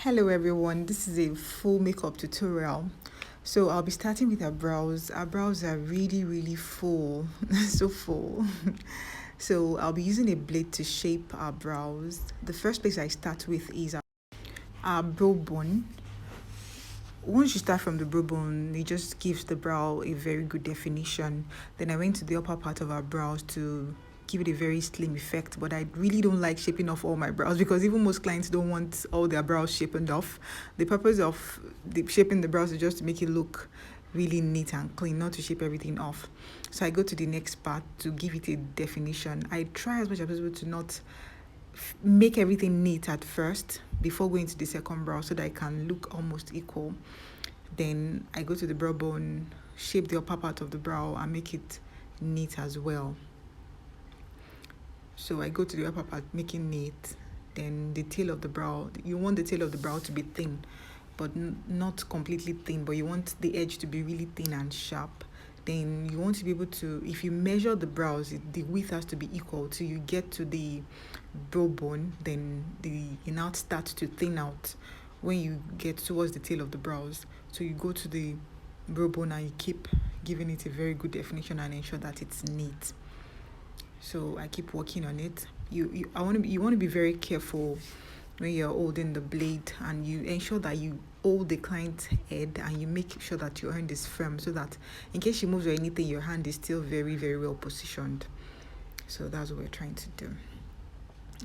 Hello everyone, this is a full makeup tutorial. So I'll be starting with our brows. Our brows are really full, so full. So I'll be using a blade to shape our brows. The first place I start with is our brow bone. Once you start from the brow bone, it just gives the brow a very good definition. Then I went to the upper part of our brows to give it a very slim effect, but I really don't like shaping off all my brows because even most clients don't want all their brows shapen off. The purpose of shaping the brows is just to make it look really neat and clean, not to shape everything off. So I go to the next part to give it a definition. I try as much as possible to not make everything neat at first before going to the second brow so that it can look almost equal. Then I go to the brow bone, shape the upper part of the brow and make it neat as well. So I go to the upper part, making neat. Then the tail of the brow, you want the tail of the brow to be thin, but not completely thin, but you want the edge to be really thin and sharp. Then you want to be able to, if you measure the brows, the width has to be equal till you get to the brow bone. Then you now start to thin out when you get towards the tail of the brows. So you go to the brow bone and you keep giving it a very good definition and ensure that it's neat. So I keep working on it. You want to be very careful when you're holding the blade, and you ensure that you hold the client's head and you make sure that your hand is firm so that in case she moves or anything, your hand is still very well positioned. So that's what we're trying to do.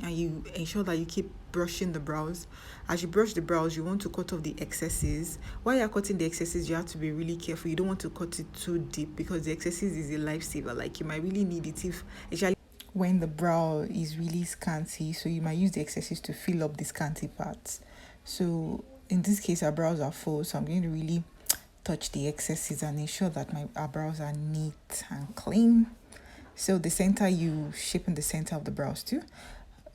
And you ensure that you keep brushing the brows. As you brush the brows, you want to cut off the excesses. While you're cutting the excesses, you have to be really careful. You don't want to cut it too deep because the excesses is a lifesaver. Like, you might really need it if especially when the brow is really scanty, so you might use the excesses to fill up the scanty parts. So in this case, our brows are full, so I'm going to really touch the excesses and ensure that our brows are neat and clean. So the center, you shape in the center of the brows too.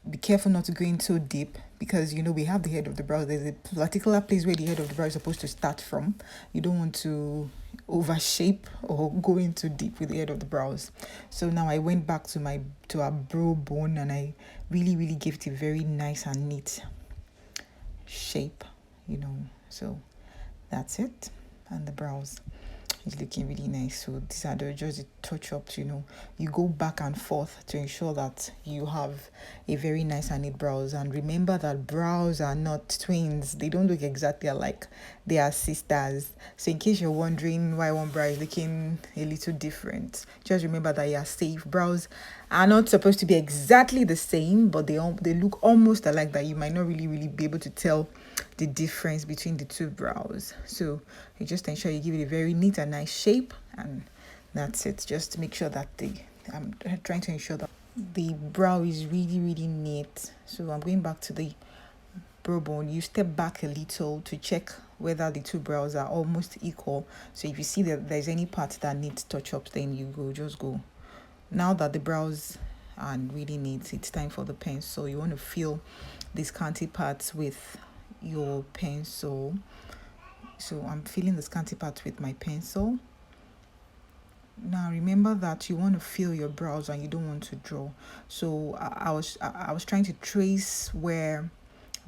Be careful not to go in so deep because we have the head of the brow. There's a particular place where the head of the brow is supposed to start from. You don't want to overshape or go in too deep with the head of the brows. So now I went back to our brow bone and I really gave it a very nice and neat shape. So that's it. And the brows is looking really nice. So these are just the touch ups. You go back and forth to ensure that you have a very nice and neat brows. And remember that brows are not twins. They don't look exactly alike. They are sisters. So in case you're wondering why one brow is looking a little different, just remember that you are safe. Brows are not supposed to be exactly the same, but they look almost alike, that you might not really be able to tell the difference between the two brows. So you just ensure you give it a very neat and nice shape, and that's it. Just make sure that I'm trying to ensure that the brow is really neat. So I'm going back to the brow bone. You step back a little to check whether the two brows are almost equal. So if you see that there's any part that needs touch ups, then you just go. Now that the brows are really neat, it's time for the pencil. You want to fill these scanty parts with your pencil. So I'm filling the scanty parts with my pencil. Now remember that you want to fill your brows and you don't want to draw. So I was trying to trace where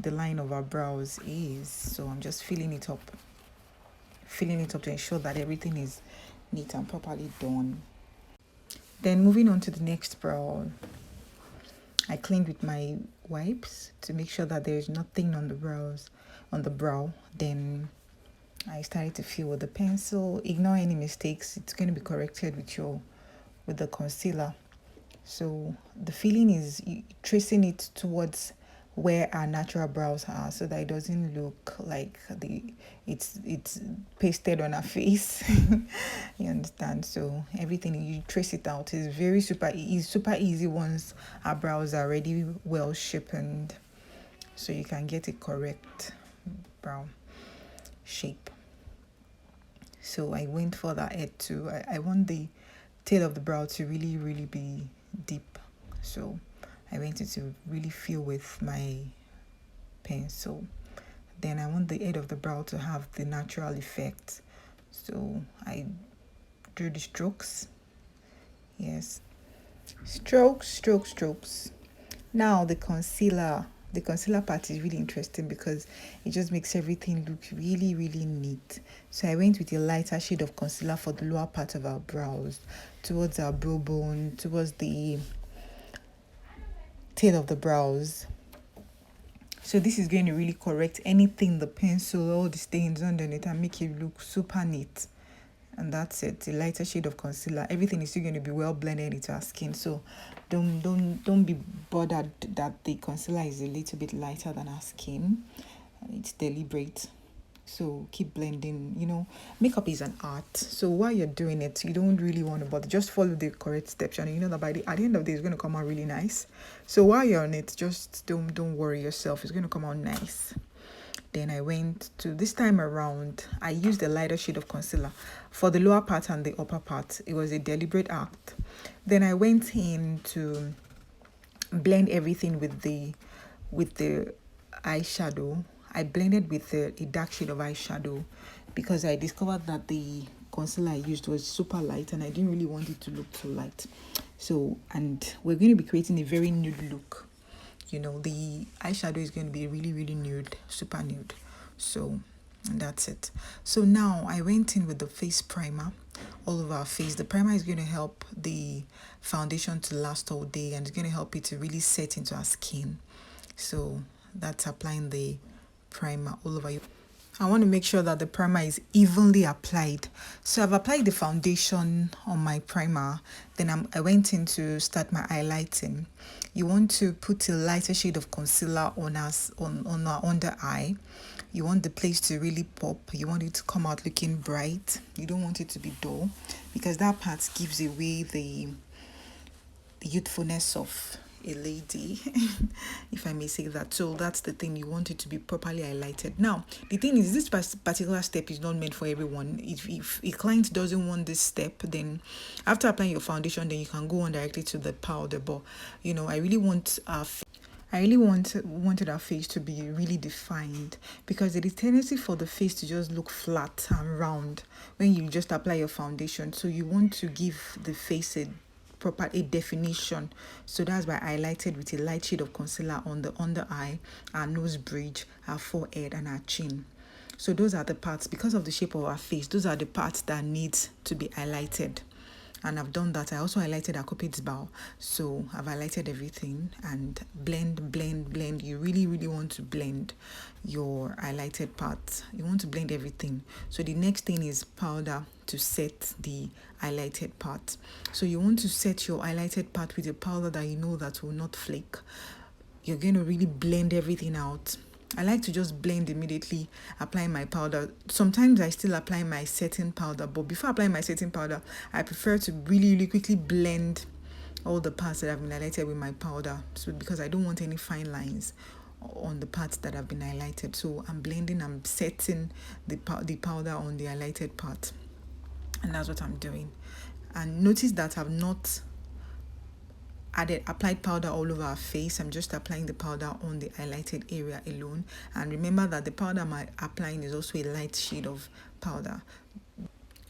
the line of our brows is. So I'm just filling it up to ensure that everything is neat and properly done. Then moving on to the next brow, I cleaned with my wipes to make sure that there is nothing on the brow. Then I started to fill with the pencil. Ignore any mistakes. It's going to be corrected with the concealer. So the feeling is tracing it towards where our natural brows are, so that it doesn't look like it's pasted on our face. You understand? So everything, you trace it out, is super easy once our brows are already well sharpened, so you can get a correct brow shape. So I went for that head too. I want the tail of the brow to really be deep, so I went to really fill with my pencil. Then I want the head of the brow to have the natural effect, so I drew the strokes. Yes, strokes. Now the concealer The concealer part is really interesting because it just makes everything look really, really neat. So I went with a lighter shade of concealer for the lower part of our brows, towards our brow bone, towards the tail of the brows. So this is going to really correct anything, the pencil, all the stains underneath, and make it look super neat. And that's it. The lighter shade of concealer, everything is still going to be well blended into our skin. So don't be bothered that the concealer is a little bit lighter than our skin. It's deliberate. So keep blending. Makeup is an art. So while you're doing it, you don't really want to bother. Just follow the correct steps, and you know that at the end of the day, it's going to come out really nice. So while you're on it, just don't worry yourself. It's going to come out nice. Then I went to, this time around, I used a lighter shade of concealer for the lower part and the upper part. It was a deliberate act. Then I went in to blend everything with the eyeshadow. I blended with a dark shade of eyeshadow because I discovered that the concealer I used was super light and I didn't really want it to look too light. So, and we're going to be creating a very nude look. The eyeshadow is going to be really, really nude, super nude. So that's it. So now I went in with the face primer all over our face. The primer is going to help the foundation to last all day, and it's going to help it to really set into our skin. So that's applying the primer all over you. I want to make sure that the primer is evenly applied. So I've applied the foundation on my primer. Then I went in to start my highlighting. You want to put a lighter shade of concealer on our under eye. You want the place to really pop. You want it to come out looking bright. You don't want it to be dull, because that part gives away the youthfulness of a lady, if I may say that. So that's the thing, you want it to be properly highlighted. Now the thing is, this particular step is not meant for everyone. If a client doesn't want this step, then after applying your foundation, then you can go on directly to the powder. But I really wanted our face to be really defined, because there is tendency for the face to just look flat and round when you just apply your foundation. So you want to give the face a definition. So that's why I highlighted with a light shade of concealer on the under eye, our nose bridge, our forehead, and our chin. So those are the parts, because of the shape of our face, those are the parts that need to be highlighted. And I've done that. I also highlighted our cupid's bow. So I've highlighted everything and blend. You really, really want to blend your highlighted parts. You want to blend everything. So the next thing is powder to set the highlighted part. So you want to set your highlighted part with a powder that you know that will not flake. You're going to really blend everything out. I like to just blend immediately, apply my powder. Sometimes I still apply my setting powder, but before applying my setting powder, I prefer to really, really quickly blend all the parts that have been highlighted with my powder. So because I don't want any fine lines on the parts that have been highlighted. So I'm blending, I'm setting the powder on the highlighted part. And that's what I'm doing. And notice that I've not applied powder all over our face. I'm just applying the powder on the highlighted area alone. And remember that the powder I'm applying is also a light shade of powder.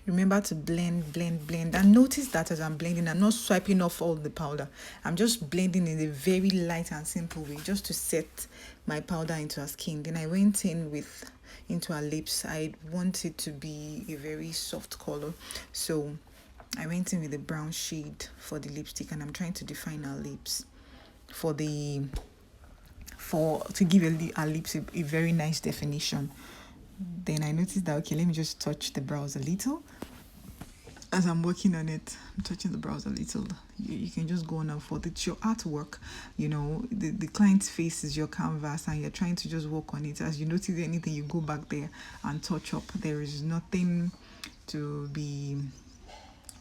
Remember to blend. And notice that as I'm blending, I'm not swiping off all the powder. I'm just blending in a very light and simple way, just to set my powder into our skin. Then I went into our lips. I want it to be a very soft color. So I went in with a brown shade for the lipstick, and I'm trying to define our lips to give our lips a very nice definition. Then I noticed that, okay, let me just touch the brows a little. As I'm working on it, I'm touching the brows a little. You can just go on and forth. It's your artwork. The client's face is your canvas, and you're trying to just work on it. As you notice anything, you go back there and touch up. There is nothing to be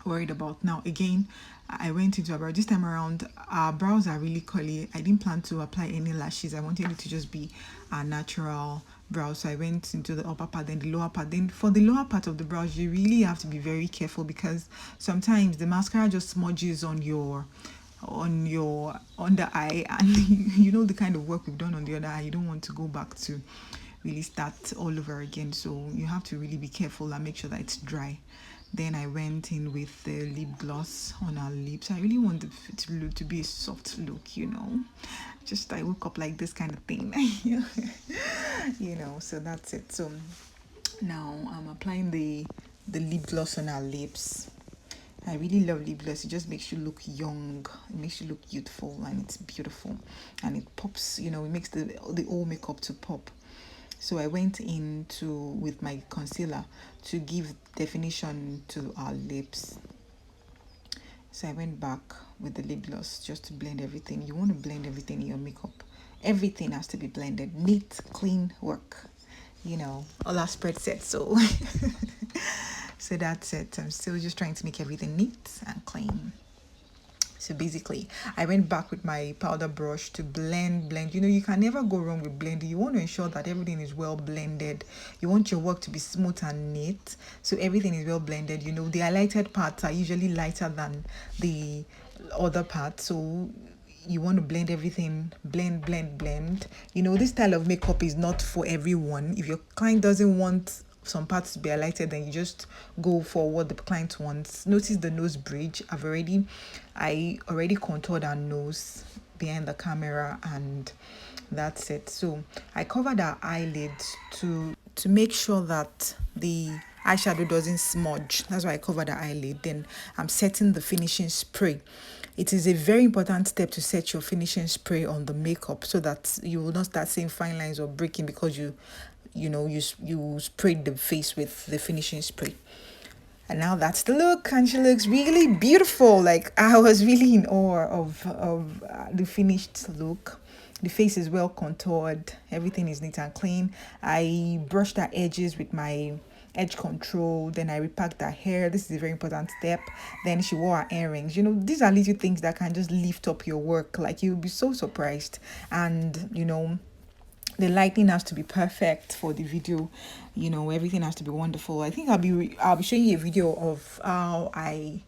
worried about. Now again, I went into our brow. This time around, our brows are really curly. I didn't plan to apply any lashes. I wanted it to just be a natural brow. So I went into the upper part, then the lower part. Then for the lower part of the brows, you really have to be very careful, because sometimes the mascara just smudges on your under eye, and the kind of work we've done on the other eye, you don't want to go back to really start all over again. So you have to really be careful and make sure that it's dry Then I went in with the lip gloss on our lips. I really want to be a soft look, just I woke up like this kind of thing. So that's it. So now I'm applying the lip gloss on our lips. I really love lip gloss. It just makes you look young. It makes you look youthful, and it's beautiful, and it pops. It makes the whole makeup to pop. So I went into with my concealer to give definition to our lips. So I went back with the lip gloss just to blend everything. You want to blend everything in your makeup. Everything has to be blended. Neat, clean work. All our spread set. So so that's it. I'm still just trying to make everything neat and clean. So basically, I went back with my powder brush to blend. You can never go wrong with blending. You want to ensure that everything is well blended. You want your work to be smooth and neat. So everything is well blended. The highlighted parts are usually lighter than the other parts. So you want to blend everything, blend. This style of makeup is not for everyone. If your client doesn't want some parts to be highlighted, then you just go for what the client wants. Notice the nose bridge. I already contoured our nose behind the camera, and that's it. So I covered our eyelids to make sure that the eyeshadow doesn't smudge. That's why I covered the eyelid. Then I'm setting the finishing spray. It is a very important step to set your finishing spray on the makeup so that you will not start seeing fine lines or breaking because you sprayed the face with the finishing spray. And now that's the look, and she looks really beautiful. Like, I was really in awe of the finished look. The face is well contoured. Everything is neat and clean. I brushed her edges with my edge control. Then I repacked her hair. This is a very important step. Then she wore her earrings. These are little things that can just lift up your work. Like, you'll be so surprised. And the lighting has to be perfect for the video. Everything has to be wonderful. I think I'll be showing you a video of how I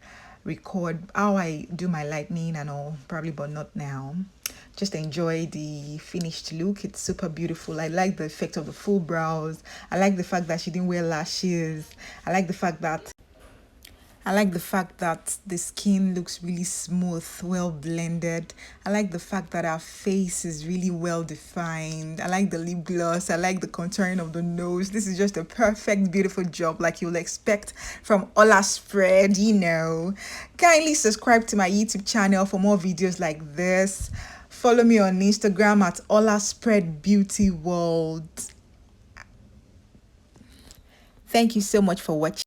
do my lightning and all, probably, but not now. Just enjoy the finished look. It's super beautiful. I like the effect of the full brows. I like the fact that she didn't wear lashes. I like the fact that the skin looks really smooth, well blended. I like the fact that our face is really well defined. I like the lip gloss. I like the contouring of the nose. This is just a perfect, beautiful job like you'll expect from Ola Spread, Kindly subscribe to my YouTube channel for more videos like this. Follow me on Instagram at Ola Spread Beauty World. Thank you so much for watching.